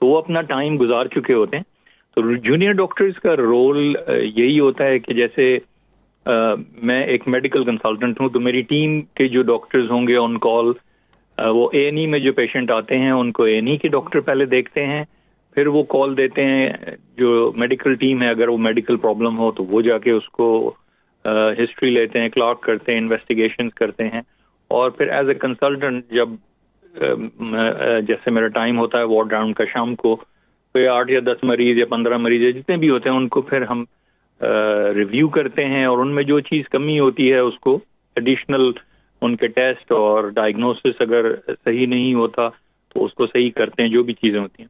تو وہ اپنا ٹائم گزار چکے ہوتے ہیں. تو جونیئر ڈاکٹرز کا رول یہی ہوتا ہے کہ جیسے میں ایک میڈیکل کنسلٹنٹ ہوں, تو میری ٹیم کے جو ڈاکٹرز ہوں گے آن کال, وہ اے این ای میں جو پیشنٹ آتے ہیں ان کو اے این ای کے ڈاکٹر پہلے دیکھتے ہیں, پھر وہ کال دیتے ہیں جو میڈیکل ٹیم ہے, اگر وہ میڈیکل پرابلم ہو تو وہ جا کے اس کو ہسٹری لیتے ہیں, کلاک کرتے ہیں, انویسٹیگیشنز کرتے ہیں, اور پھر ایز اے کنسلٹنٹ جب جیسے میرا ٹائم ہوتا ہے وارڈ راؤنڈ کا شام کو, کوئی 8 یا 10 مریض یا 15 مریض یا جتنے بھی ہوتے ہیں ان کو پھر ہم ریویو کرتے ہیں, اور ان میں جو چیز کمی ہوتی ہے اس کو ایڈیشنل ان کے ٹیسٹ اور ڈائگنوسس اگر صحیح نہیں ہوتا تو اس کو صحیح کرتے ہیں, جو بھی چیزیں ہوتی ہیں.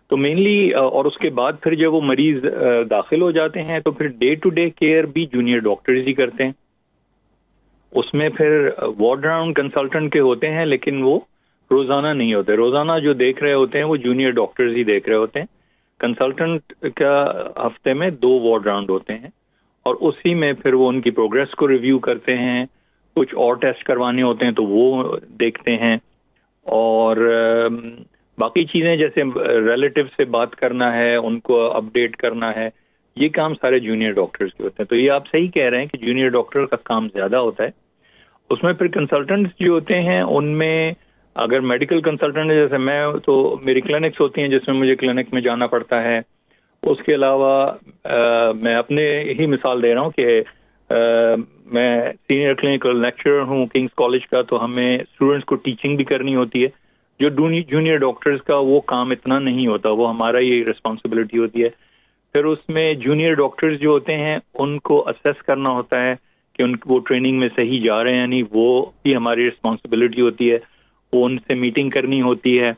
تو مینلی اور اس کے بعد پھر جب وہ مریض داخل ہو جاتے ہیں تو پھر ڈے ٹو ڈے کیئر بھی جونیئر ڈاکٹرز ہی کرتے ہیں. اس میں پھر وارڈ راؤنڈ کنسلٹنٹ کے ہوتے ہیں, لیکن وہ روزانہ نہیں ہوتے. روزانہ جو دیکھ رہے ہوتے ہیں وہ جونیئر ڈاکٹرز ہی دیکھ رہے ہوتے ہیں. کنسلٹنٹ کا ہفتے میں 2 وارڈ راؤنڈ ہوتے ہیں, اور اسی میں پھر وہ ان کی پروگرس کو ریویو کرتے ہیں. کچھ اور ٹیسٹ کروانے ہوتے ہیں تو وہ دیکھتے ہیں, اور باقی چیزیں جیسے ریلیٹیو سے بات کرنا ہے, ان کو اپڈیٹ کرنا ہے, یہ کام سارے جونیئر ڈاکٹرز کے ہوتے ہیں. تو یہ آپ صحیح کہہ رہے ہیں کہ جونیئر ڈاکٹر کا کام زیادہ ہوتا ہے. اس میں پھر کنسلٹنٹس جو ہوتے ہیں ان میں اگر میڈیکل کنسلٹنٹ جیسے میں, تو میری کلینکس ہوتی ہیں جس میں مجھے کلینک میں جانا پڑتا ہے. اس کے علاوہ میں اپنے ہی مثال دے رہا ہوں کہ میں سینئر کلینکل لیکچرر ہوں کنگس کالج کا, تو ہمیں اسٹوڈنٹس کو ٹیچنگ بھی کرنی ہوتی ہے. جو جونیئر ڈاکٹرز کا وہ کام اتنا نہیں ہوتا, وہ ہمارا ہی رسپانسبلٹی ہوتی ہے. پھر اس میں جونیئر ڈاکٹرز جو ہوتے ہیں ان کو اسیس کرنا ہوتا ہے کہ وہ ٹریننگ میں صحیح جا رہے ہیں یا نہیں, وہ بھی ہماری رسپانسبلٹی ہوتی ہے. وہ ان سے میٹنگ کرنی ہوتی ہے,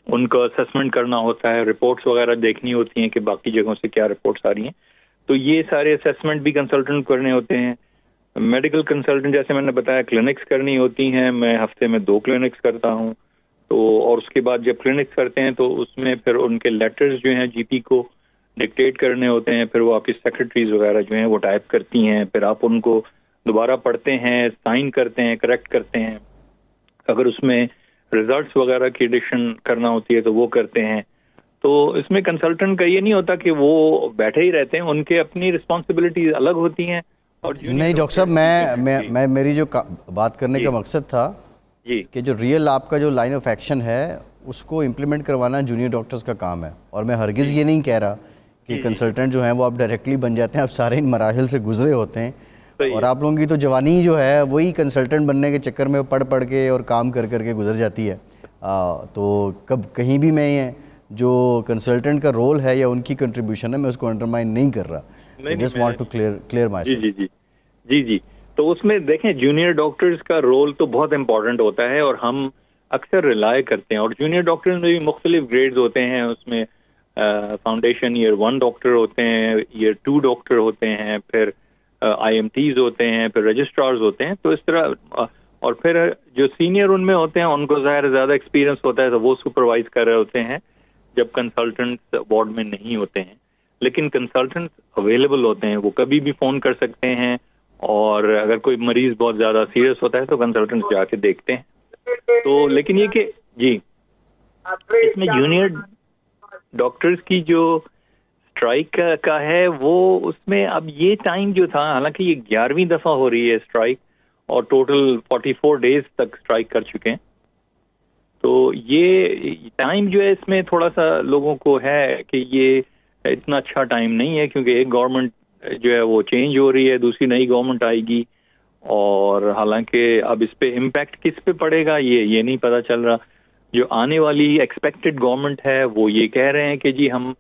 ان کو اسسمنٹ کرنا ہوتا ہے, رپورٹس وغیرہ دیکھنی ہوتی ہیں کہ باقی جگہوں سے کیا رپورٹس آ رہی ہیں. تو یہ سارے اسسمنٹ بھی کنسلٹنٹ کرنے ہوتے ہیں. میڈیکل کنسلٹنٹ جیسے میں نے بتایا کلینکس کرنی ہوتی ہیں, میں ہفتے میں 2 کلینکس کرتا ہوں. تو اور اس کے بعد جب کلینکس کرتے ہیں تو اس میں پھر ان کے لیٹرز جو ہیں جی پی کو ڈکٹیٹ کرنے ہوتے ہیں, پھر وہ آپ کی سیکرٹریز وغیرہ جو ہیں وہ ٹائپ کرتی ہیں, پھر آپ ان کو دوبارہ پڑھتے ہیں, سائن کرتے ہیں, کریکٹ کرتے ہیں. اگر اس میں ریزلٹس وغیرہ کی ایڈیشن کرنا ہوتی ہے تو وہ کرتے ہیں. تو اس میں کنسلٹنٹ کا یہ نہیں ہوتا کہ وہ بیٹھے ہی رہتے ہیں, ان کے اپنی رسپانسبلٹیز الگ ہوتی ہیں. اور نہیں ڈاکٹر صاحب, میں میری جو بات کرنے کا مقصد تھا جی کہ جو ریئل آپ کا جو لائن آف ایکشن ہے اس کو امپلیمنٹ کروانا جونیئر ڈاکٹرز کا کام ہے. اور میں ہرگز یہ نہیں کہہ رہا کہ کنسلٹنٹ جو ہیں وہ آپ ڈائریکٹلی بن جاتے ہیں, آپ سارے ان مراحل سے گزرے ہوتے ہیں. اور آپ لوگوں کی تو جوانی جو ہے وہی کنسلٹنٹ بننے کے چکر میں پڑھ کے اور کام کر کے گزر جاتی ہے. تو کہیں بھی میں جو کنسلٹنٹ کا رول ہے یا ان کی کنٹریبیوشن ہے میں اس کو انڈرمائن نہیں کر رہا. Just want to clear myself. جی تو اس میں دیکھیں جونیئر ڈاکٹرز کا رول تو بہت امپورٹنٹ ہوتا ہے, اور ہم اکثر ریلائی کرتے ہیں. اور جونیئر ڈاکٹرز میں بھی مختلف گریڈز ہوتے ہیں. اس میں فاؤنڈیشن ایئر 1 ڈاکٹر ہوتے ہیں, ایئر 2 ڈاکٹر ہوتے ہیں, پھر آئی ایم ٹیز ہوتے ہیں, پھر رجسٹرارز ہوتے ہیں. تو اس طرح, اور پھر جو سینئر ان میں ہوتے ہیں ان کو ظاہر زیادہ ایکسپیرینس ہوتا ہے, تو وہ سپروائز کر رہے ہوتے ہیں جب کنسلٹنٹس وارڈ میں نہیں ہوتے ہیں. لیکن کنسلٹنٹس اویلیبل ہوتے ہیں, وہ کبھی بھی فون کر سکتے ہیں, اور اگر کوئی مریض بہت زیادہ سیریس ہوتا ہے تو کنسلٹنٹس جا کے دیکھتے ہیں. تو لیکن یہ کہ جی اس میں جونیئر ڈاکٹرز کی جو اسٹرائک کا ہے وہ اس میں اب یہ ٹائم جو تھا, حالانکہ یہ 11ویں دفعہ ہو رہی ہے اسٹرائک, اور ٹوٹل 44 ڈیز تک اسٹرائک کر چکے ہیں. تو یہ ٹائم جو ہے اس میں تھوڑا سا لوگوں کو ہے کہ یہ اتنا اچھا ٹائم نہیں ہے, کیونکہ ایک گورنمنٹ جو ہے وہ چینج ہو رہی ہے, دوسری نئی گورنمنٹ آئے گی, اور حالانکہ اب اس پہ امپیکٹ کس پہ پڑے گا یہ نہیں پتہ چل رہا. جو آنے والی ایکسپیکٹڈ گورنمنٹ ہے وہ یہ کہہ رہے ہیں کہ جی ہم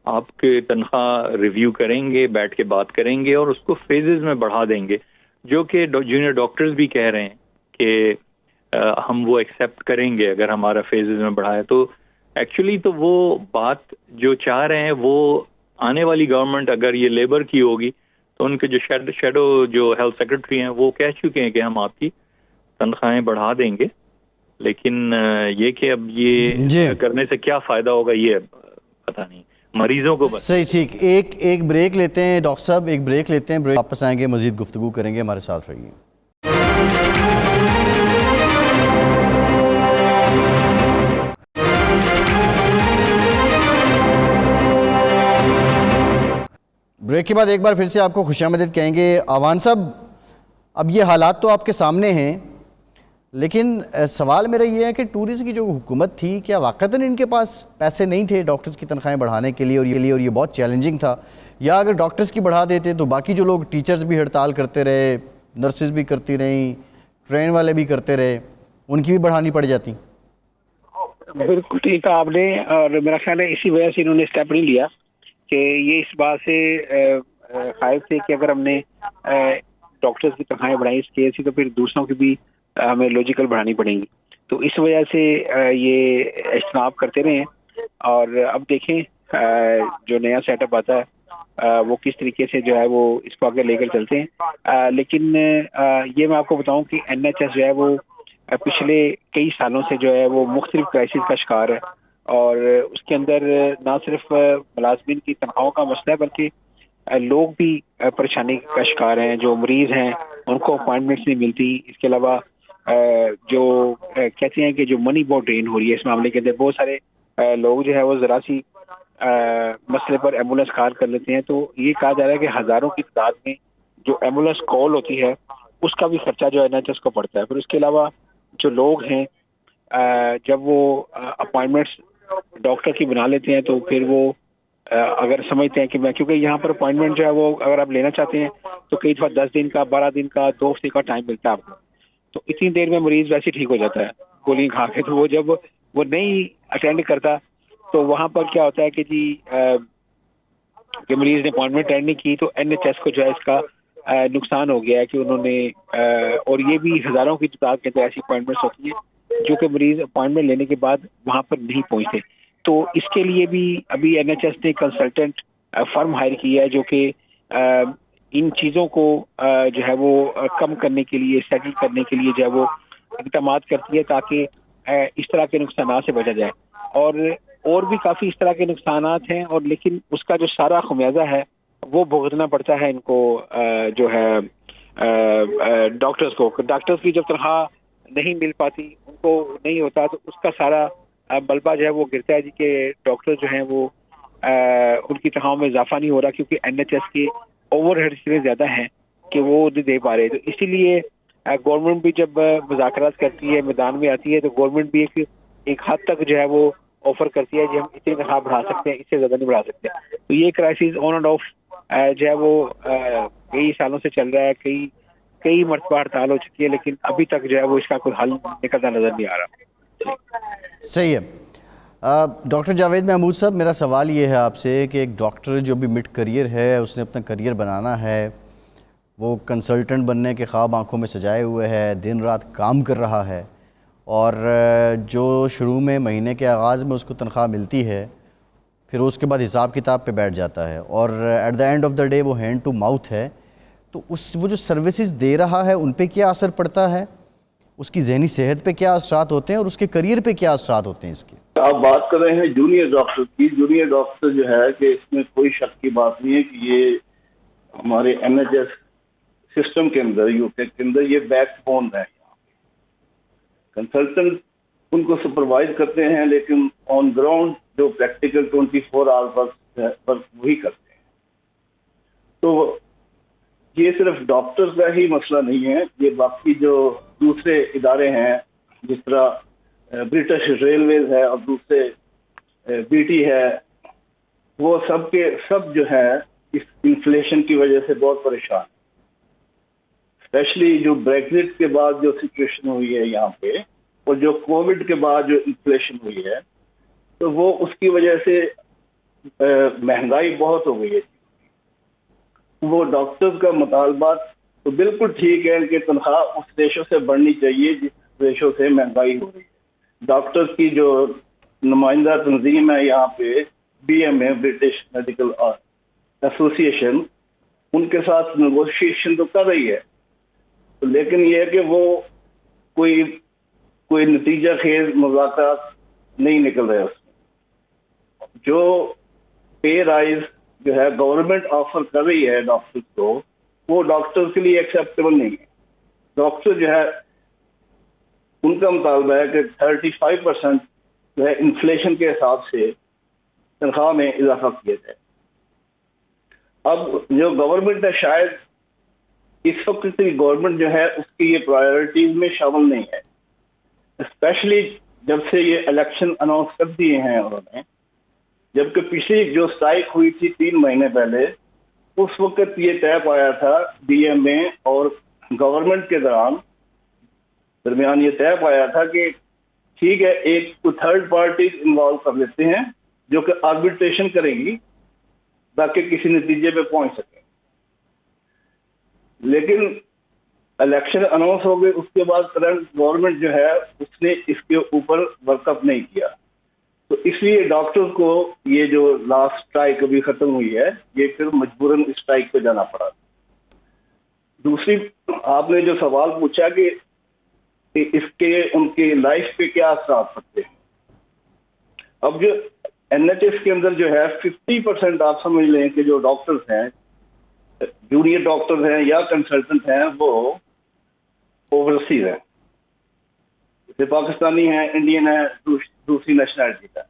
آپ کے تنخواہ ریویو کریں گے, بیٹھ کے بات کریں گے, اور اس کو فیزز میں بڑھا دیں گے, جو کہ جونیئر ڈاکٹرز بھی کہہ رہے ہیں کہ ہم وہ ایکسیپٹ کریں گے اگر ہمارا فیزز میں بڑھا ہے. تو ایکچولی تو وہ بات جو چاہ رہے ہیں وہ آنے والی گورنمنٹ اگر یہ لیبر کی ہوگی تو ان کے جو شیڈو جو ہیلتھ سیکرٹری ہیں وہ کہہ چکے ہیں کہ ہم آپ کی تنخواہیں بڑھا دیں گے. لیکن یہ کہ اب یہ کرنے سے کیا فائدہ ہوگا یہ پتہ نہیں, مریضوں کو بس. صحیح, ٹھیک. ایک بریک لیتے ہیں ڈاکٹر صاحب, ایک بریک لیتے ہیں, بریک واپس آئیں گے, مزید گفتگو کریں گے, ہمارے ساتھ رہیے. بریک کے بعد ایک بار پھر سے آپ کو خوش آمدید کہیں گے. اعوان صاحب، اب یہ حالات تو آپ کے سامنے ہیں، لیکن سوال میرا یہ ہے کہ ٹورزم کی جو حکومت تھی، کیا واقعتاً ان کے پاس پیسے نہیں تھے ڈاکٹرز کی تنخواہیں بڑھانے کے لیے، اور یہ بہت چیلنجنگ تھا؟ یا اگر ڈاکٹرز کی بڑھا دیتے تو باقی جو لوگ ٹیچرز بھی ہڑتال کرتے رہے، نرسز بھی کرتی رہیں، ٹرین والے بھی کرتے رہے، ان کی بھی بڑھانی پڑ جاتی؟ بالکل ٹھیک کہا آپ نے، اور میرا خیال ہے اسی وجہ سے انہوں نے اسٹیپ نہیں لیا کہ یہ اس بات سے خائف تھے کہ اگر ہم نے ڈاکٹرز کی تنخواہیں بڑھائی اس کیس سے تو پھر دوسروں کی بھی ہمیں لوجیکل بڑھانی پڑیں گی. تو اس وجہ سے یہ اجتناب کرتے رہے ہیں. اور اب دیکھیں جو نیا سیٹ اپ آتا ہے وہ کس طریقے سے جو ہے وہ اس کو آگے لے کر چلتے ہیں. لیکن یہ میں آپ کو بتاؤں کہ NHS جو ہے وہ پچھلے کئی سالوں سے جو ہے وہ مختلف کرائسس کا شکار ہے، اور اس کے اندر نہ صرف ملازمین کی تنخواہوں کا مسئلہ ہے بلکہ لوگ بھی پریشانی کا شکار ہیں. جو مریض ہیں ان کو اپوائنٹمنٹس نہیں ملتی. اس کے علاوہ جو کہتے ہیں کہ جو منی بہت ڈرین ہو رہی ہے اس معاملے کے اندر. بہت سارے لوگ جو ہے وہ ذرا سی مسئلے پر ایمبولینس کال کر لیتے ہیں، تو یہ کہا جا رہا ہے کہ ہزاروں کی تعداد میں جو ایمبولینس کال ہوتی ہے اس کا بھی خرچہ جو NHS کو پڑتا ہے. پھر اس کے علاوہ جو لوگ ہیں جب وہ اپوائنٹمنٹس ڈاکٹر کی بنا لیتے ہیں تو پھر وہ اگر سمجھتے ہیں کہ میں، کیونکہ یہاں پر اپوائنٹمنٹ جو ہے وہ اگر آپ لینا چاہتے ہیں تو کئی دفعہ 10 دن کا، 12 دن کا، 2 ہفتے کا ٹائم ملتا ہے آپ کو. تو اتنی دیر میں مریض ویسے ٹھیک ہو جاتا ہے گولی کھا کے. تو وہ جب وہ نہیں اٹینڈ کرتا تو وہاں پر کیا ہوتا ہے کہ جی کہ مریض نے اپوائنٹمنٹ اٹینڈ نہیں کی تو NHS کو جو ہے اس کا نقصان ہو گیا ہے کہ انہوں نے اور یہ بھی ہزاروں کی تعداد کے اندر ایسی اپوائنٹمنٹس ہوتی ہیں جو کہ مریض اپوائنٹمنٹ لینے کے بعد وہاں پر نہیں پہنچتے. تو اس کے لیے بھی ابھی NHS نے کنسلٹنٹ فرم ہائر کیا ہے جو کہ ان چیزوں کو جو ہے وہ کم کرنے کے لیے، سیٹل کرنے کے لیے جو ہے وہ اقدامات کرتی ہے تاکہ اس طرح کے نقصانات سے بچا جائے. اور بھی کافی اس طرح کے نقصانات ہیں، اور لیکن اس کا جو سارا خمیازہ ہے وہ بھگتنا پڑتا ہے ان کو جو ہے ڈاکٹرز کو. ڈاکٹرز کی جب تنخواہ نہیں مل پاتی، ان کو نہیں ہوتا، تو اس کا سارا ملبہ جو ہے وہ گرتا ہے جی کہ ڈاکٹر جو ہیں وہ ان کی تنخواہوں میں اضافہ نہیں ہو رہا کیونکہ NHS کے اوور ہیڈ اتنے زیادہ ہیں کہ وہ نہیں دے پا رہے. تو اسی لیے گورنمنٹ بھی جب مذاکرات کرتی ہے، میدان میں آتی ہے، تو گورنمنٹ بھی ایک حد تک جو ہے وہ آفر کرتی ہے کہ ہم اتنی تنخواہ بڑھا سکتے ہیں، اس سے زیادہ نہیں بڑھا سکتے. تو یہ کرائسس آن اینڈ آف جو ہے وہ کئی سالوں سے چل رہا ہے. کئی مرتبہ ہڑتال ہو چکی ہے، لیکن ابھی تک جو ہے وہ اس کا کوئی حل نکلتا نظر نہیں آ رہا. صحیح ہے. ڈاکٹر جاوید محمود صاحب، میرا سوال یہ ہے آپ سے کہ ایک ڈاکٹر جو بھی مڈ کریئر ہے، اس نے اپنا کریئر بنانا ہے، وہ کنسلٹنٹ بننے کے خواب آنکھوں میں سجائے ہوئے ہے، دن رات کام کر رہا ہے، اور جو شروع میں مہینے کے آغاز میں اس کو تنخواہ ملتی ہے، پھر اس کے بعد حساب کتاب پہ بیٹھ جاتا ہے، اور at the end of the day وہ ہینڈ ٹو ماؤتھ ہے. تو وہ جو سروسز دے رہا ہے ان پہ کیا اثر پڑتا ہے، اس کی ذہنی صحت پہ کیا اثرات ہوتے ہیں، اور اس کے کریئر پہ کیا اثرات ہوتے ہیں اس کے؟ آپ بات کر رہے ہیں جونیئر ڈاکٹر کی. جونیئر ڈاکٹر جو ہے کہ اس میں کوئی شک کی بات نہیں ہے کہ یہ ہمارے NHS سسٹم کے اندر، UK کے اندر یہ بیک بون ہے. کنسلٹنٹ ان کو سپروائز کرتے ہیں، لیکن آن گراؤنڈ جو پریکٹیکل 24 آور ورک وہی کرتے ہیں. تو یہ صرف ڈاکٹر کا ہی مسئلہ نہیں ہے، یہ باقی جو دوسرے ادارے ہیں جس طرح برٹش ریلویز ہے اور دوسرے BT ہے، وہ سب جو ہے اس انفلیشن کی وجہ سے بہت پریشان. اسپیشلی جو بریگزٹ کے بعد جو سچویشن ہوئی ہے یہاں پہ، اور جو کووڈ کے بعد جو انفلیشن ہوئی ہے، تو وہ اس کی وجہ سے مہنگائی بہت ہو گئی ہے. وہ ڈاکٹرز کا مطالبات تو بالکل ٹھیک ہے کہ تنخواہ اس ریشو سے بڑھنی چاہیے جس ریشو سے مہنگائی ہو رہی ہے. ڈاکٹرز کی جو نمائندہ تنظیم ہے یہاں پہ BMA، برٹش میڈیکل ایسوسی ایشن، ان کے ساتھ نیگوشیشن تو کر رہی ہے، لیکن یہ ہے کہ وہ کوئی نتیجہ خیز مذاکرات نہیں نکل رہے اس میں. جو پے رائز جو ہے گورنمنٹ آفر کر رہی ہے ڈاکٹر کو، وہ ڈاکٹر کے لیے ایکسیپٹیبل نہیں ہے. ڈاکٹر جو ہے ان کا مطالبہ ہے کہ 35% جو ہے انفلیشن کے حساب سے تنخواہ میں اضافہ کیا جائے. اب جو گورنمنٹ ہے شاید اس وقت کی گورنمنٹ جو ہے اس کی یہ پرائیورٹیز میں شامل نہیں ہے، اسپیشلی جب سے یہ الیکشن اناؤنس کر دیے ہیں انہوں نے، جبکہ پچھلی جو اسٹرائک ہوئی تھی 3 مہینے پہلے، اس وقت یہ طے پایا تھا ڈی ایم اے اور گورنمنٹ کے درمیان یہ طے پایا تھا کہ ٹھیک ہے ایک تھرڈ پارٹی انوالو کر لیتے ہیں جو کہ آربیٹریشن کرے گی تاکہ کسی نتیجے پہ پہنچ سکے، لیکن الیکشن اناؤنس ہو گئے، اس کے بعد کرنٹ گورنمنٹ جو ہے اس نے اس کے اوپر ورک اپ نہیں کیا، تو اس لیے ڈاکٹر کو یہ جو لاسٹ اسٹرائک ابھی ختم ہوئی ہے یہ پھر مجبوراً اسٹرائک پہ جانا پڑا۔ دوسری آپ نے جو سوال پوچھا کہ اس کے ان کی لائف پہ کیا اثرات پڑتے ہیں، اب جو این ایچ ایس کے اندر جو ہے 50% آپ سمجھ لیں کہ جو ڈاکٹرز ہیں، جونیئر ڈاکٹرز ہیں یا کنسلٹنٹ ہیں، وہ اوورسیز ہیں، جیسے پاکستانی ہیں، انڈین ہیں، دوسری نیشنلٹی کا،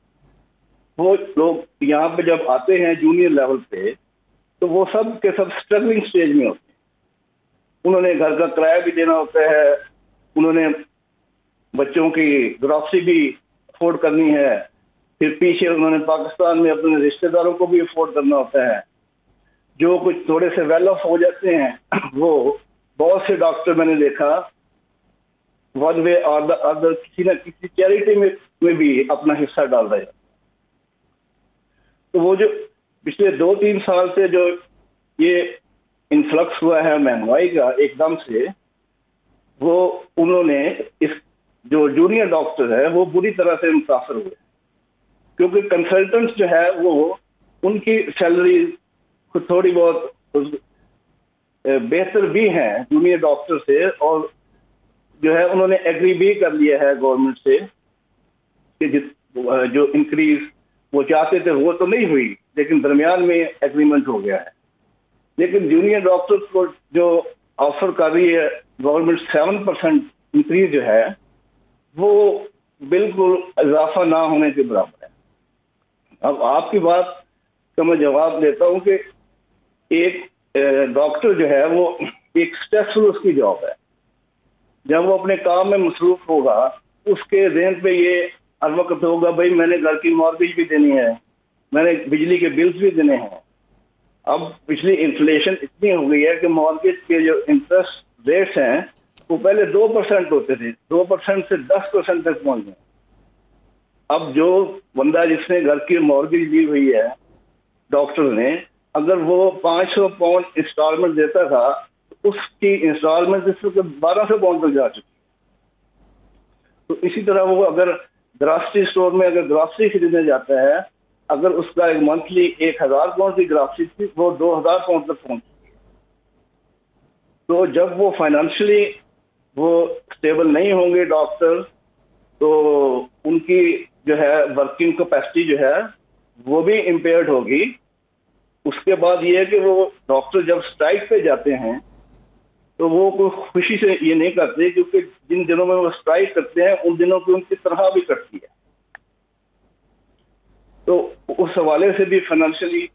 وہ لوگ یہاں پہ جب آتے ہیں جونیئر لیول پہ تو وہ سب کے سب اسٹرگلنگ اسٹیج میں ہوتے ہیں، انہوں نے گھر کا کرایہ بھی دینا ہوتا ہے، انہوں نے بچوں کی گروسری بھی افورڈ کرنی ہے، پھر پیچھے انہوں نے پاکستان میں اپنے رشتہ داروں کو بھی افورڈ کرنا ہوتا ہے، جو کچھ تھوڑے سے ویل آف ہو جاتے ہیں وہ بہت سے ڈاکٹر میں نے دیکھا ون وے اور دا ادر کسی نہ کسی چیریٹی میں بھی اپنا حصہ ڈال رہے ہیں۔ تو وہ جو پچھلے 2-3 سال سے جو یہ انفلکس ہوا ہے مہنگائی کا ایک دم سے، وہ انہوں نے اس جو جونیئر ڈاکٹر ہے وہ بری طرح سے متاثر ہوئے، کیونکہ کنسلٹنٹس جو ہے وہ ان کی سیلری تھوڑی بہت بہتر بھی ہیں جونیئر ڈاکٹر سے، اور جو ہے انہوں نے ایگری بھی کر لیا ہے گورنمنٹ سے کہ جو انکریز وہ چاہتے تھے وہ تو نہیں ہوئی، لیکن درمیان میں ایگریمنٹ ہو گیا ہے۔ لیکن جونیئر ڈاکٹر کو جو آفر کر رہی ہے گورنمنٹ 7% انکریز جو ہے وہ بالکل اضافہ نہ ہونے کے برابر ہے۔ اب آپ کی بات کا میں جواب دیتا ہوں کہ ایک ڈاکٹر جو ہے وہ ایک اسٹریسفل اس کی جاب ہے، جب وہ اپنے کام میں مصروف ہوگا اس کے ذہن پہ یہ ہر وقت ہوگا بھائی میں نے گھر کی مارگیج بھی دینی ہے، میں نے بجلی کے بلز بھی دینے ہیں۔ اب پچھلی انفلیشن اتنی ہو گئی ہے کہ مارگیج کے جو انٹرسٹ ریٹس ہیں وہ پہلے 2% ہوتے تھے، 2% سے 10% تک پہنچ گئے۔ اب جو بندہ جس نے گھر کی مارگیج لی ہوئی ہے ڈاکٹر نے، اگر وہ 500 پاؤنڈ انسٹالمنٹ دیتا تھا تو اس کی انسٹالمنٹ اس وقت 1200 پاؤنڈ تک جا چکی۔ تو اسی طرح وہ اگر گراسری اسٹور میں اگر گراسری خریدنے جاتا ہے، اگر اس کا ایک منتھلی 1000 پاؤنڈ کی گراسری تھی وہ 2000 پاؤنڈ تک پہنچ چکی ہے۔ تو جب وہ فائنینشلی وہ اسٹیبل نہیں ہوں گے ڈاکٹر، تو ان کی جو ہے ورکنگ کیپیسٹی جو ہے وہ بھی امپیئرڈ ہوگی۔ اس کے بعد یہ ہے کہ وہ ڈاکٹر جب اسٹرائک پہ جاتے ہیں تو وہ کوئی خوشی سے یہ نہیں کرتے، کیونکہ جن دنوں میں وہ اسٹرائک کرتے ہیں ان دنوں کی ان کی تنخواہ بھی کٹتی ہے، تو اس حوالے سے بھی فائنینشلی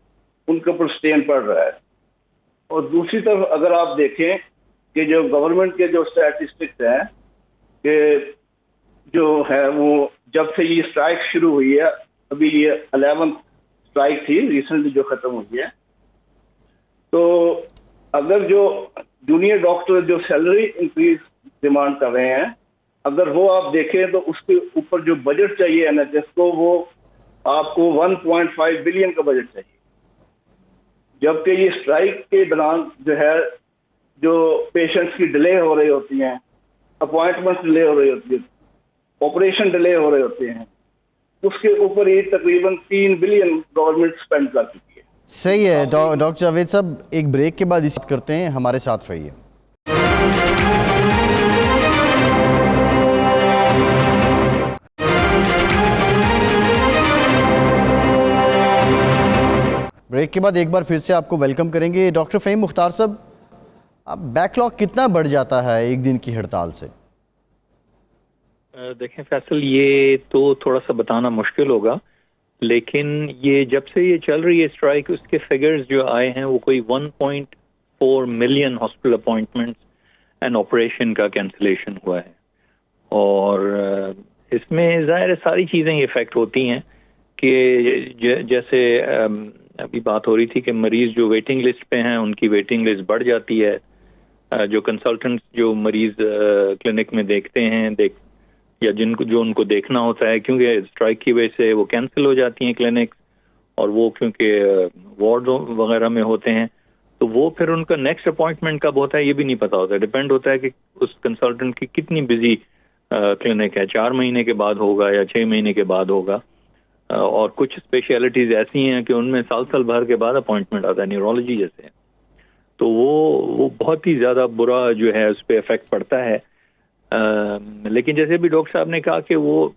ان کے اوپر اسٹین پڑ رہا ہے۔ اور دوسری طرف اگر آپ دیکھیں کہ جو گورنمنٹ کے جو اسٹیٹسٹکس ہیں کہ جو ہے وہ جب سے یہ اسٹرائک شروع ہوئی ہے، ابھی یہ 11th اسٹرائک تھی ریسنٹلی جو ختم ہوئی ہے، تو اگر جو جونیئر ڈاکٹر جو سیلری انکریز ڈیمانڈ کر رہے ہیں، اگر وہ آپ دیکھیں تو اس کے اوپر جو بجٹ چاہیے این ایچ ایس کو، وہ آپ کو 1.5 بلین کا بجٹ چاہیے، جبکہ یہ اسٹرائک کے دوران جو ہے جو پیشنٹس کی ڈیلے ہو رہی ہوتی ہیں، اپوائنٹمنٹ ڈیلے ہو رہی ہوتی ہے، آپریشن ڈیلے ہو رہے ہوتے ہیں، اس کے اوپر یہ تقریباً 3 بلین گورنمنٹ اسپینڈ کر چکی ہے۔ صحیح ہے ڈاکٹر جاوید صاحب، ایک بریک کے بعد اس بات کرتے ہیں، ہمارے ساتھ رہیے۔ بریک کے بعد ایک بار پھر سے آپ کو ویلکم کریں گے۔ ڈاکٹر فہیم مختار صاحب، اب بیک لاگ کتنا بڑھ جاتا ہے ایک دن کی ہڑتال سے؟ دیکھیں فیصل، یہ تو تھوڑا سا بتانا مشکل ہوگا، لیکن یہ جب سے یہ چل رہی ہے اسٹرائک، اس کے فگرز جو آئے ہیں وہ کوئی 1.4 million hospital appointments and operation کا کینسلیشن ہوا ہے. اور اس میں ظاہر ہے ساری چیزیں افیکٹ ہوتی ہیں کہ جیسے ابھی بات ہو رہی تھی کہ مریض جو ویٹنگ لسٹ پہ ہیں ان کی ویٹنگ لسٹ بڑھ جاتی ہے. جو کنسلٹنٹس جو مریض کلینک میں دیکھتے ہیں یا جو ان کو دیکھنا ہوتا ہے، کیونکہ اسٹرائک کی وجہ سے وہ کینسل ہو جاتی ہیں کلینکس، اور وہ کیونکہ وارڈ وغیرہ میں ہوتے ہیں تو وہ پھر ان کا نیکسٹ اپوائنٹمنٹ کب ہوتا ہے یہ بھی نہیں پتا ہوتا ہے. ڈپینڈ ہوتا ہے کہ اس کنسلٹنٹ کی کتنی بزی کلینک ہے، 4 مہینے کے بعد ہوگا یا 6 مہینے کے بعد ہوگا. اور کچھ اسپیشلٹیز ایسی ہیں کہ ان میں سال بھر کے بعد اپوائنٹمنٹ آتا ہے، نیورولوجی جیسے، تو وہ بہت ہی زیادہ برا جو ہے اس پہ افیکٹ پڑتا ہے. لیکن جیسے بھی ڈاکٹر صاحب نے کہا کہ وہ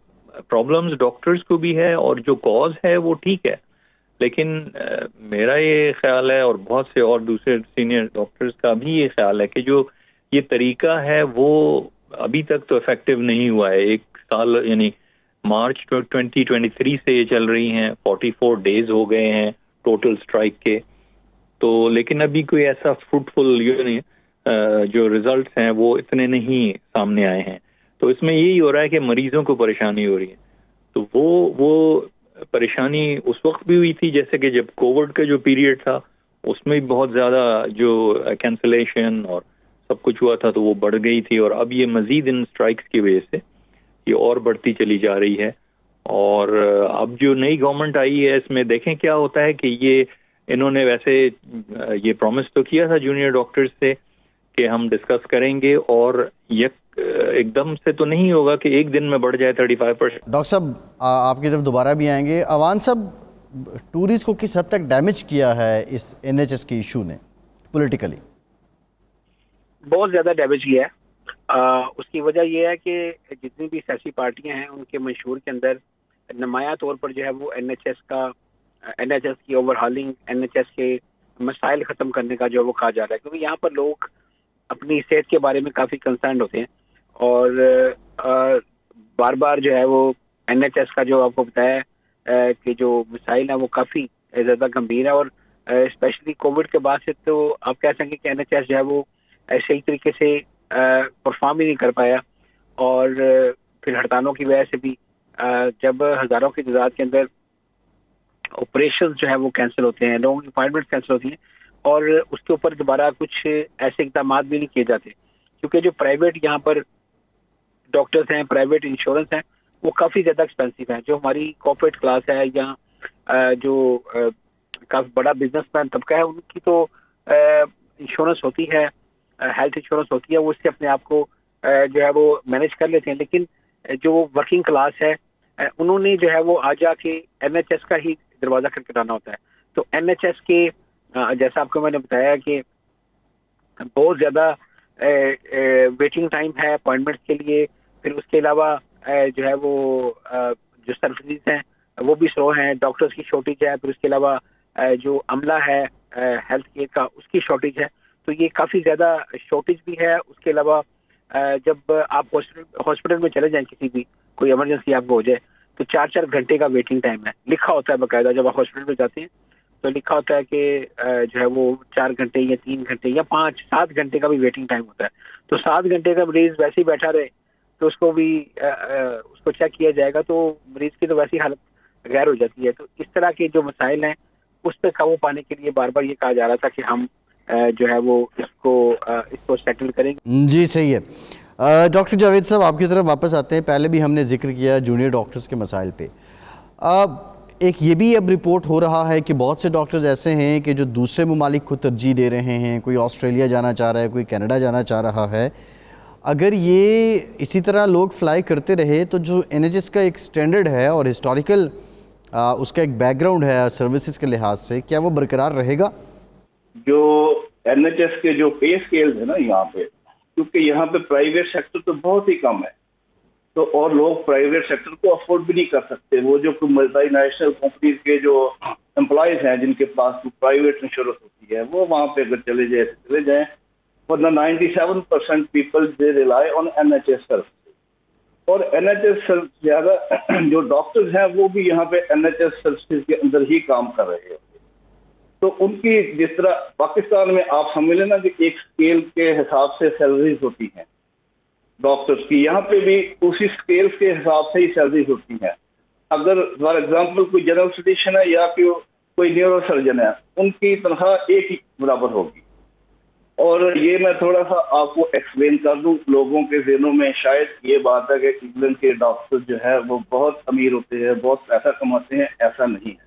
پرابلمز ڈاکٹرز کو بھی ہے اور جو کاز ہے وہ ٹھیک ہے، لیکن میرا یہ خیال ہے اور بہت سے اور دوسرے سینئر ڈاکٹرز کا بھی یہ خیال ہے کہ جو یہ طریقہ ہے وہ ابھی تک تو افیکٹو نہیں ہوا ہے. 1 سال یعنی مارچ 2023 سے یہ چل رہی ہیں، 44 ڈیز ہو گئے ہیں ٹوٹل اسٹرائک کے، تو لیکن ابھی کوئی ایسا فروٹفل جو ریزلٹس ہیں وہ اتنے نہیں سامنے آئے ہیں. تو اس میں یہی ہو رہا ہے کہ مریضوں کو پریشانی ہو رہی ہے. تو وہ پریشانی اس وقت بھی ہوئی تھی جیسے کہ جب کووڈ کا جو پیریڈ تھا اس میں بھی بہت زیادہ جو کینسلیشن اور سب کچھ ہوا تھا تو وہ بڑھ گئی تھی، اور اب یہ مزید ان اسٹرائکس کی وجہ سے یہ اور بڑھتی چلی جا رہی ہے. اور اب جو نئی گورنمنٹ آئی ہے اس میں دیکھیں کیا ہوتا ہے کہ انہوں نے ویسے یہ پرومس تو کیا تھا جونیئر ڈاکٹرز سے کہ ہم ڈسکس کریں گے، اور ایک دم سے تو نہیں ہوگا کہ ایک دن میں بڑھ جائے 35%. ڈاکٹر صاحب آپ کی طرف دوبارہ بھی آئیں گے. اوان صاحب، ٹورسٹ کو کس حد تک ڈیمیج کیا ہے اس NHS کے ایشو نے پولیٹیکلی؟ بہت زیادہ ڈیمیج کیا ہے. اس کی وجہ یہ ہے کہ جتنی بھی سیاسی پارٹیاں ہیں ان کے منشور کے اندر نمایاں طور پر جو ہے وہ NHS کی اوور ہالنگ، NHS کے مسائل ختم کرنے کا جو وہ کہا جا رہا ہے، کیونکہ یہاں پر لوگ اپنی صحت کے بارے میں کافی کنسرنڈ ہوتے ہیں، اور بار بار جو ہے وہ NHS کا جو آپ کو بتایا کہ جو مسائل ہیں وہ کافی زیادہ گمبھیر ہے. اور اسپیشلی کووڈ کے بعد سے تو آپ کہہ سکیں کہ NHS جو ہے وہ صحیح طریقے سے پرفارم ہی نہیں کر پایا، اور پھر ہڑتالوں کی وجہ سے بھی جب ہزاروں کی تعداد کے اندر آپریشن جو ہے وہ کینسل ہوتے ہیں، لوگوں کی اپائنٹمنٹ کینسل ہوتی ہیں، اور اس کے اوپر دوبارہ کچھ ایسے اقدامات بھی نہیں کیے جاتے، کیونکہ جو پرائیویٹ یہاں پر ڈاکٹرز ہیں، پرائیویٹ انشورنس ہیں، وہ کافی زیادہ ایکسپینسو ہیں. جو ہماری کارپوریٹ کلاس ہے یا جو کافی بڑا بزنس مین طبقہ ہے ان کی تو انشورنس ہوتی ہے، ہیلتھ انشورنس ہوتی ہے، وہ اس سے اپنے آپ کو جو ہے وہ مینیج کر لیتے ہیں. لیکن جو ورکنگ کلاس ہے انہوں نے جو ہے وہ آ جا کے NHS کا ہی دروازہ کھٹکھٹانا ہوتا ہے. تو NHS کے جیسا آپ کو میں نے بتایا کہ بہت زیادہ ویٹنگ ٹائم ہے اپوائنٹمنٹ کے لیے. پھر اس کے علاوہ جو ہے وہ جو سروسز ہیں وہ بھی سلو ہیں، ڈاکٹرز کی شارٹیج ہے، پھر اس کے علاوہ جو عملہ ہے ہیلتھ کیئر کا اس کی شارٹیج ہے. تو یہ کافی زیادہ شارٹیج بھی ہے. اس کے علاوہ جب آپ ہاسپٹل میں چلے جائیں، کسی بھی کوئی ایمرجنسی آپ کو ہو جائے تو 4 گھنٹے کا ویٹنگ ٹائم ہے، لکھا ہوتا ہے باقاعدہ. جب آپ ہاسپٹل میں جاتے ہیں تو لکھا ہوتا ہے کہ جو ہے وہ 4 گھنٹے یا 3 گھنٹے یا 7 گھنٹے کا بھی ویٹنگ ٹائم ہوتا ہے. تو 7 گھنٹے کا مریض ویسے ہی بیٹھا رہے تو اس کو چیک کیا جائے گا تو مریض کی تو ویسی حالت غیر ہو جاتی ہے. تو اس طرح کے جو مسائل ہیں اس پہ قابو پانے کے لیے بار بار یہ کہا جا رہا تھا کہ ہم جو ہے وہ اس کو سیٹل کریں گے. جی صحیح ہے. ڈاکٹر جاوید صاحب آپ کی طرف واپس آتے ہیں. پہلے بھی ہم نے ذکر کیا جونیئر ڈاکٹرز کے مسائل پہ. ایک یہ بھی اب رپورٹ ہو رہا ہے کہ بہت سے ڈاکٹرز ایسے ہیں کہ جو دوسرے ممالک کو ترجیح دے رہے ہیں، کوئی آسٹریلیا جانا چاہ رہا ہے، کوئی کینیڈا جانا چاہ رہا ہے. اگر یہ اسی طرح لوگ فلائی کرتے رہے تو جو NHS کا ایک سٹینڈرڈ ہے اور ہسٹوریکل اس کا ایک بیک گراؤنڈ ہے سروسز کے لحاظ سے، کیا وہ برقرار رہے گا؟ جو NHS کے جو پے اسکیلز ہیں نا یہاں پہ، کیونکہ یہاں پہ پرائیویٹ سیکٹر تو بہت ہی کم ہے، تو اور لوگ پرائیویٹ سیکٹر کو افورڈ بھی نہیں کر سکتے. وہ جو ملٹی نیشنل کمپنیز کے جو امپلائیز ہیں جن کے پاس پرائیویٹ انشورنس ہوتی ہے وہ وہاں پہ اگر چلے جائیں ورنہ 97% people they rely on NHS services. اور NHS سے زیادہ جو ڈاکٹرز ہیں وہ بھی یہاں پہ NHS سروسز کے اندر ہی کام کر رہے ہیں. تو ان کی جس طرح پاکستان میں آپ سمجھ لینا کہ ایک اسکیل کے حساب سے سیلریز ہوتی ہیں ڈاکٹرز کی، یہاں پہ بھی اسی اسکیل کے حساب سے ہی سیلریز ہوتی ہیں. اگر فار ایگزامپل کوئی جنرل فزیشین ہے یا پھر کوئی نیورو سرجن ہے، ان کی تنخواہ ایک ہی برابر ہوگی. اور یہ میں تھوڑا سا آپ کو ایکسپلین کر دوں، لوگوں کے ذہنوں میں شاید یہ بات ہے کہ انگلینڈ کے ڈاکٹر جو ہے وہ بہت امیر ہوتے ہیں، بہت پیسہ کماتے ہیں. ایسا نہیں ہے.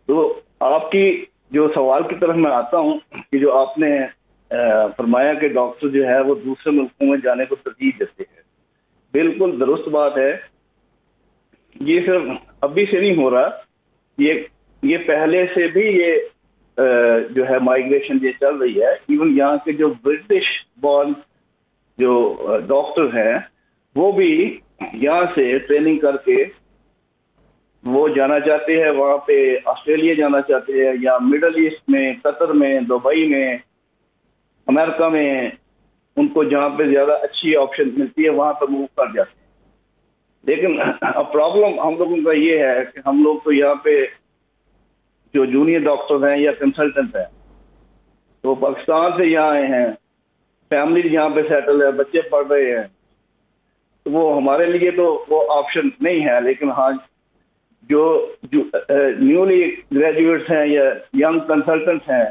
تو آپ کی جو سوال کی طرف میں آتا ہوں کہ جو آپ نے فرمایا کہ ڈاکٹر جو ہے وہ دوسرے ملکوں میں جانے کو ترجیح دیتے ہیں، بالکل درست بات ہے. یہ صرف ابھی سے نہیں ہو رہا، یہ پہلے سے بھی یہ جو ہے مائیگریشن یہ چل رہی ہے. ایون یہاں کے جو برٹش بورن جو ڈاکٹر ہیں وہ بھی یہاں سے ٹریننگ کر کے وہ جانا چاہتے ہیں، وہاں پہ آسٹریلیا جانا چاہتے ہیں یا مڈل ایسٹ میں، قطر میں، دبئی میں، امریکہ میں، ان کو جہاں پہ زیادہ اچھی آپشن ملتی ہے وہاں پر موو کر جاتے ہیں. لیکن اب پرابلم ہم لوگوں کا یہ ہے کہ ہم لوگ تو یہاں پہ جو جونیئر ڈاکٹر ہیں یا کنسلٹنٹ ہیں وہ پاکستان سے یہاں آئے ہیں، فیملی یہاں پہ سیٹل ہے، بچے پڑھ رہے ہیں، تو وہ ہمارے لیے تو وہ آپشن نہیں ہے. لیکن ہاں جو نیولی گریجویٹس ہیں یا ینگ کنسلٹنٹس ہیں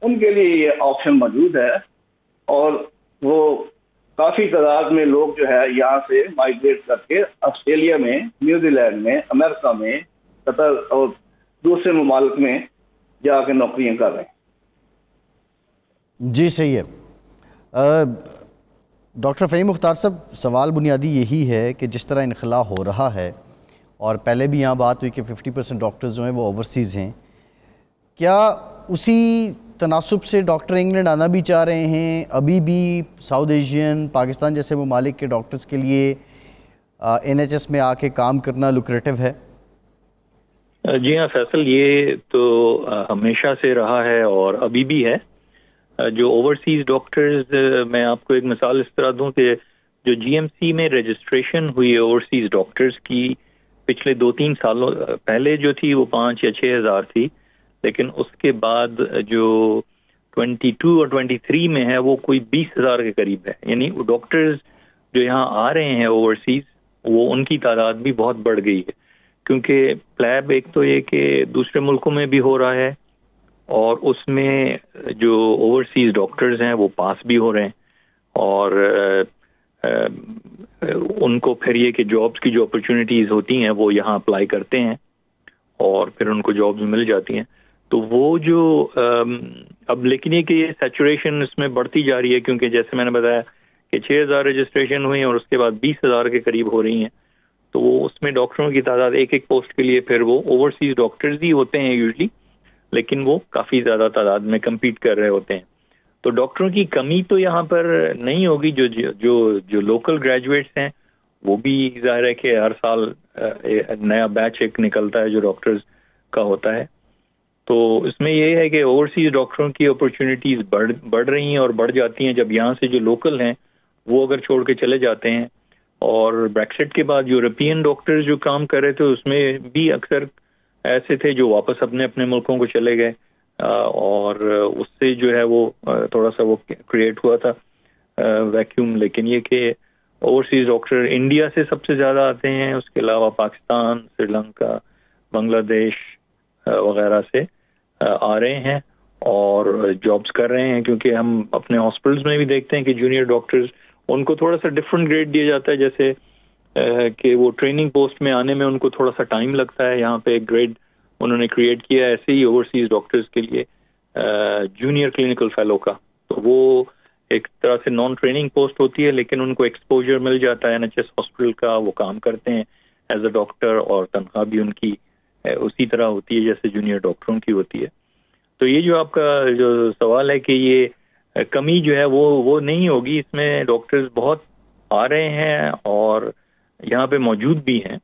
ان کے لیے یہ آپشن موجود ہے. اور وہ کافی تعداد میں لوگ جو ہے یہاں سے مائیگریٹ کر کے آسٹریلیا میں، نیوزی لینڈ میں، امریکہ میں، قطر اور دوسرے ممالک میں جا کے نوکریاں کر رہے ہیں. جی صحیح ہے. ڈاکٹر فہیم مختار صاحب، سوال بنیادی یہی ہے کہ جس طرح انخلا ہو رہا ہے، اور پہلے بھی یہاں بات ہوئی کہ 50% ڈاکٹرز جو ہیں وہ اوورسیز ہیں، کیا اسی تناسب سے ڈاکٹر انگلینڈ آنا بھی چاہ رہے ہیں؟ ابھی بھی ساؤتھ ایشین، پاکستان جیسے ممالک کے ڈاکٹرز کے لیے NHS میں آ کے کام کرنا لوکریٹو ہے؟ جی ہاں فیصل، یہ تو ہمیشہ سے رہا ہے اور ابھی بھی ہے. جو اوورسیز ڈاکٹرز، میں آپ کو ایک مثال اس طرح دوں کہ جو GMC میں رجسٹریشن ہوئی اوورسیز ڈاکٹرز کی پچھلے 2-3 سالوں پہلے جو تھی وہ 5 یا 6 ہزار تھی، لیکن اس کے بعد جو 22 اور 23 میں ہے وہ کوئی 20 ہزار کے قریب ہے. یعنی ڈاکٹرز جو یہاں آ رہے ہیں اوورسیز، وہ ان کی تعداد بھی بہت بڑھ گئی ہے. کیونکہ پلیب ایک تو یہ کہ دوسرے ملکوں میں بھی ہو رہا ہے، اور اس میں جو اوورسیز ڈاکٹرز ہیں وہ پاس بھی ہو رہے ہیں، اور ان کو پھر یہ کہ جابس کی جو اپرچونیٹیز ہوتی ہیں وہ یہاں اپلائی کرتے ہیں اور پھر ان کو جابز مل جاتی ہیں. تو وہ جو اب لیکن یہ کہ یہ سیچوریشن اس میں بڑھتی جا رہی ہے، کیونکہ جیسے میں نے بتایا کہ 6,000 رجسٹریشن ہوئی ہیں اور اس کے بعد 20,000 کے قریب ہو رہی ہیں. تو وہ اس میں ڈاکٹروں کی تعداد ایک پوسٹ کے لیے پھر وہ اوورسیز ڈاکٹرز ہی ہوتے ہیں یوزلی، لیکن وہ کافی زیادہ تعداد میں کمپیٹ کر رہے ہوتے ہیں. تو ڈاکٹروں کی کمی تو یہاں پر نہیں ہوگی. جو لوکل گریجویٹس ہیں وہ بھی ظاہر ہے کہ ہر سال نیا بیچ ایک نکلتا ہے جو ڈاکٹرز کا ہوتا ہے. تو اس میں یہ ہے کہ اوورسیز ڈاکٹروں کی اپرچونیٹیز بڑھ رہی ہیں اور بڑھ جاتی ہیں جب یہاں سے جو لوکل ہیں وہ اگر چھوڑ کے چلے جاتے ہیں. اور بریکسٹ کے بعد یورپین ڈاکٹرز جو کام کر رہے تھے اس میں بھی اکثر ایسے تھے جو واپس اپنے ملکوں کو چلے گئے، اور اس سے جو ہے وہ تھوڑا سا وہ کریٹ ہوا تھا ویکیوم. لیکن یہ کہ اوورسیز ڈاکٹر انڈیا سے سب سے زیادہ آتے ہیں، اس کے علاوہ پاکستان، سری لنکا، بنگلہ دیش وغیرہ سے آ رہے ہیں اور جابس کر رہے ہیں. کیونکہ ہم اپنے ہاسپٹلس میں بھی دیکھتے ہیں کہ جونیئر ڈاکٹرز ان کو تھوڑا سا ڈفرینٹ گریڈ دیا جاتا ہے، جیسے کہ وہ ٹریننگ پوسٹ میں آنے میں ان کو تھوڑا سا ٹائم لگتا ہے. یہاں پہ ایک گریڈ انہوں نے کریٹ کیا ہے ایسے ہی اوورسیز ڈاکٹرز کے لیے جونیئر کلینکل فیلو کا. تو وہ ایک طرح سے نان ٹریننگ پوسٹ ہوتی ہے، لیکن ان کو ایکسپوجر مل جاتا ہے NHS ہاسپٹل کا، وہ کام کرتے ہیں ایز اے ڈاکٹر، اور تنخواہ بھی ان کی اسی طرح ہوتی ہے جیسے جونیئر ڈاکٹروں کی ہوتی ہے. تو یہ جو آپ کا جو سوال ہے کہ یہ کمی جو ہے وہ نہیں ہوگی. اس میں ڈاکٹرز بہت آ رہے ہیں اور یہاں پہ موجود بھی ہیں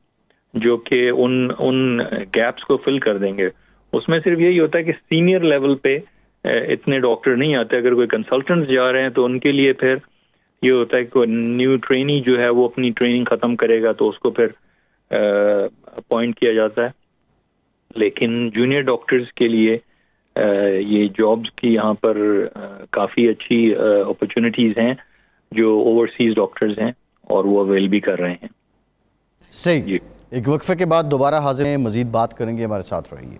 جو کہ ان گیپس کو فل کر دیں گے. اس میں صرف یہی ہوتا ہے کہ سینئر لیول پہ اتنے ڈاکٹر نہیں آتے. اگر کوئی کنسلٹنٹس جا رہے ہیں تو ان کے لیے پھر یہ ہوتا ہے کہ نیو ٹرینی جو ہے وہ اپنی ٹریننگ ختم کرے گا تو اس کو پھر اپوائنٹ کیا جاتا ہے. لیکن جونیئر ڈاکٹرز کے لیے یہ جابز کی یہاں پر کافی اچھی اپرچونیٹیز ہیں جو اوورسیز ڈاکٹرز ہیں اور وہ اویل بھی کر رہے ہیں. صحیح. جی. ایک وقفے کے بعد دوبارہ حاضر ہیں، مزید بات کریں گے، ہمارے ساتھ رہیے.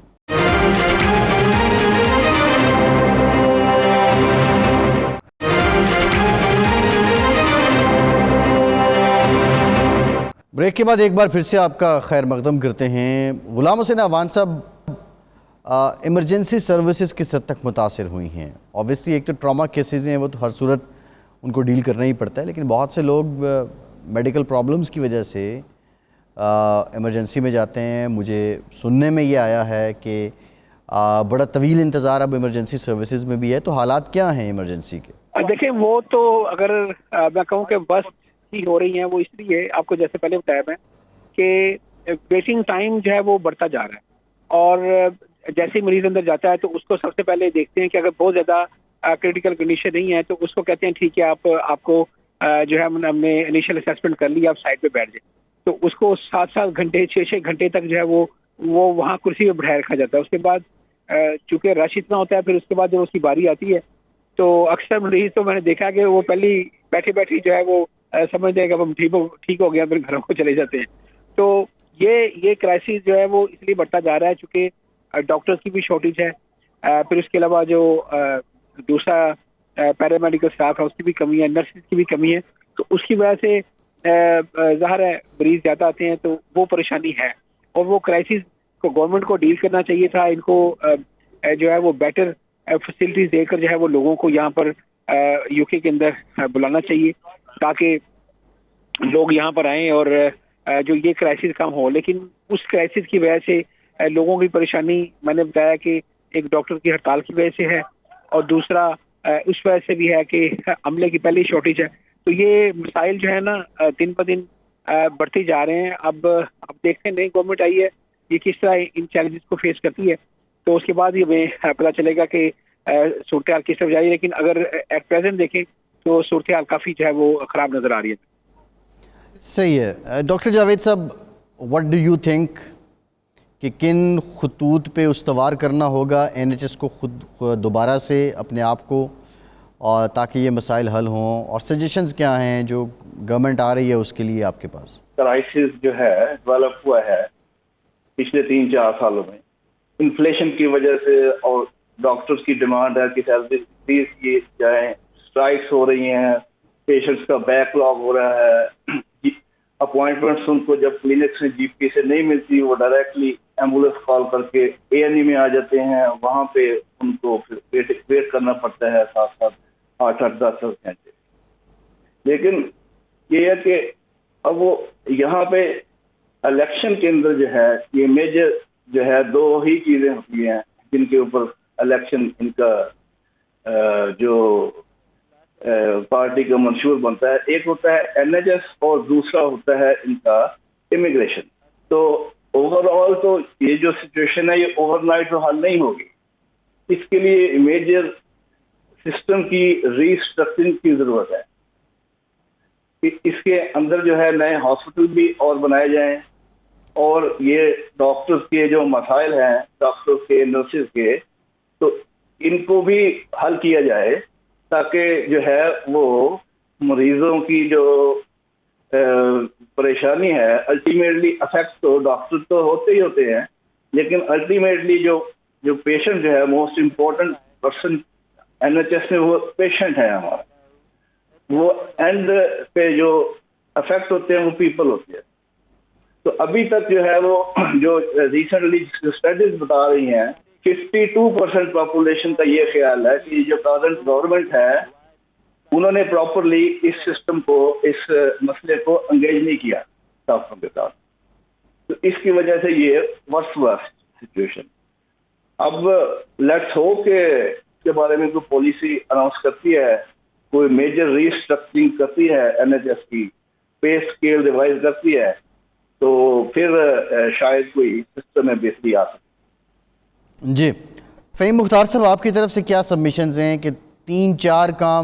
بریک کے بعد ایک بار پھر سے آپ کا خیر مقدم کرتے ہیں. غلام حسین اعوان صاحب، ایمرجنسی سروسز کس حد تک متاثر ہوئی ہیں؟ اوبیسلی ایک تو ٹراما کیسز ہیں، وہ تو ہر صورت ان کو ڈیل کرنا ہی پڑتا ہے، لیکن بہت سے لوگ میڈیکل پرابلمز کی وجہ سے ایمرجنسی میں جاتے ہیں. مجھے سننے میں یہ آیا ہے کہ بڑا طویل انتظار اب ایمرجنسی سروسز میں بھی ہے. تو حالات کیا ہیں ایمرجنسی کے؟ دیکھیں، وہ تو اگر میں کہوں کہ بس ہی ہو رہی ہیں، وہ اس لیے آپ کو جیسے پہلے بتایا میں کہ ویٹنگ ٹائم جو ہے وہ بڑھتا جا رہا ہے. اور جیسے ہی مریض اندر جاتا ہے تو اس کو سب سے پہلے دیکھتے ہیں کہ اگر بہت زیادہ کریٹیکل کنڈیشن نہیں ہے تو اس کو کہتے ہیں ٹھیک ہے، آپ کو جو ہے ہم نے انیشیل اسیسمنٹ کر لی، آپ سائڈ پہ بیٹھ جائیں. تو اس کو 7 گھنٹے 6 گھنٹے تک جو ہے وہ وہاں کرسی پہ بٹھائے رکھا جاتا ہے. اس کے بعد چونکہ رش اتنا ہوتا ہے، پھر اس کے بعد جب اس کی باری آتی ہے تو اکثر مریض تو میں نے دیکھا کہ وہ پہلی بیٹھی جو ہے وہ سمجھتے ہیں کہ اب ہم ٹھیک ہو گیا، پھر گھروں کو چلے جاتے ہیں. تو یہ کرائسس جو ہے وہ اس لیے بڑھتا جا رہا ہے چونکہ ڈاکٹرز کی بھی شارٹیج ہے. پھر اس کے علاوہ جو دوسرا پیرامیڈیکل اسٹاف ہے اس کی بھی کمی ہے، نرسز کی بھی کمی ہے. تو اس کی وجہ سے ظاہر ہے مریض زیادہ آتے ہیں تو وہ پریشانی ہے. اور وہ کرائسس کو گورنمنٹ کو ڈیل کرنا چاہیے تھا. ان کو جو ہے وہ بیٹر فیسلٹیز دے کر جو ہے وہ لوگوں کو یہاں پر یو کے اندر بلانا چاہیے تاکہ لوگ یہاں پر آئیں اور جو یہ کرائسس کم ہو. لیکن اس کرائسس کی وجہ سے لوگوں کی پریشانی میں نے بتایا کہ ایک ڈاکٹر کی ہڑتال کی وجہ سے ہے اور دوسرا اس وجہ سے بھی ہے کہ عملے کی پہلی شارٹیج ہے. تو یہ مسائل جو ہے نا دن بہ دن بڑھتے جا رہے ہیں. اب دیکھتے ہیں نئی گورنمنٹ آئی ہے یہ کس طرح ان چیلنجز کو فیس کرتی ہے، تو اس کے بعد ہی ہمیں پتہ چلے گا کہ صورتحال کس طرف جا رہی ہے. لیکن اگر ایٹ پریزنٹ دیکھیں تو صورتحال کافی جو ہے وہ خراب نظر آ رہی ہے. صحیح ہے. ڈاکٹر جاوید صاحب، واٹ ڈو یو تھنک کہ کن خطوط پہ استوار کرنا ہوگا این ایچ ایس کو خود دوبارہ سے اپنے آپ کو، اور تاکہ یہ مسائل حل ہوں، اور سجیشنز کیا ہیں جو گورنمنٹ آ رہی ہے اس کے لیے آپ کے پاس؟ کرائسس جو ہے ڈیولپ ہوا ہے پچھلے 3-4 سالوں میں انفلیشن کی وجہ سے، اور ڈاکٹرز کی ڈیمانڈ ہے کہ سیلری انکریز کی جائیں، اسٹرائکس ہو رہی ہیں، پیشنٹس کا بیک لاگ ہو رہا ہے. اپوائنٹمنٹس ان کو جب کلینک سے جی پی سے نہیں ملتی وہ ڈائریکٹلی ایمبولینس کال کر کے اے این ای میں آ جاتے ہیں. وہاں پہ ان کو پھر ویٹ کرنا پڑتا ہے 7-8-10 گھنٹے. لیکن یہ ہے کہ اب وہ یہاں پہ الیکشن کے اندر جو ہے یہ میجر جو ہے 2 ہی چیزیں ہوتی ہیں جن کے اوپر الیکشن ان کا جو پارٹی کا منشور بنتا ہے. ایک ہوتا ہے این ایچ ایس اور دوسرا ہوتا ہے ان کا امیگریشن. تو اوور آل تو یہ جو سچویشن ہے یہ اوور نائٹ تو حل نہیں ہوگی. اس کے لیے میجر سسٹم کی ری اسٹرکچرنگ کی ضرورت ہے. اس کے اندر جو ہے نئے ہاسپٹل بھی اور بنائے جائیں، اور یہ ڈاکٹرز کے جو مسائل ہیں ڈاکٹرز کے نرسز کے تو ان کو بھی حل کیا جائے تاکہ جو ہے وہ مریضوں کی جو پریشانی ہے الٹیمیٹلی افیکٹ تو ڈاکٹر تو ہوتے ہی ہوتے ہیں، لیکن الٹیمیٹلی جو پیشنٹ جو ہے موسٹ امپورٹنٹ پرسن این ایچ ایس میں وہ پیشنٹ ہے ہمارا. وہ اینڈ پہ جو افیکٹ ہوتے ہیں وہ پیپل ہوتے ہیں. تو ابھی تک جو ہے وہ جو ریسنٹلی اسٹڈیز بتا رہی ہیں 52% پاپولیشن کا یہ خیال ہے کہ جو کرنٹ گورنمنٹ ہے انہوں نے پراپرلی اس سسٹم کو، اس مسئلے کو انگیج نہیں کیا ڈاکٹروں کے ساتھ. تو اس کی وجہ سے یہ ورسٹ سچویشن. اب لیٹس ہو کہ اس کے بارے میں کوئی پالیسی اناؤنس کرتی ہے، کوئی میجر ری اسٹرکچرنگ کرتی ہے این ایچ ایس کی، پے اسکیل ریوائز کرتی ہے، تو پھر شاید کوئی سسٹم میں بہتری آ سکتی. جی فہیم مختار صاحب، آپ کی طرف سے کیا سبمیشنز ہیں کہ 3-4 کام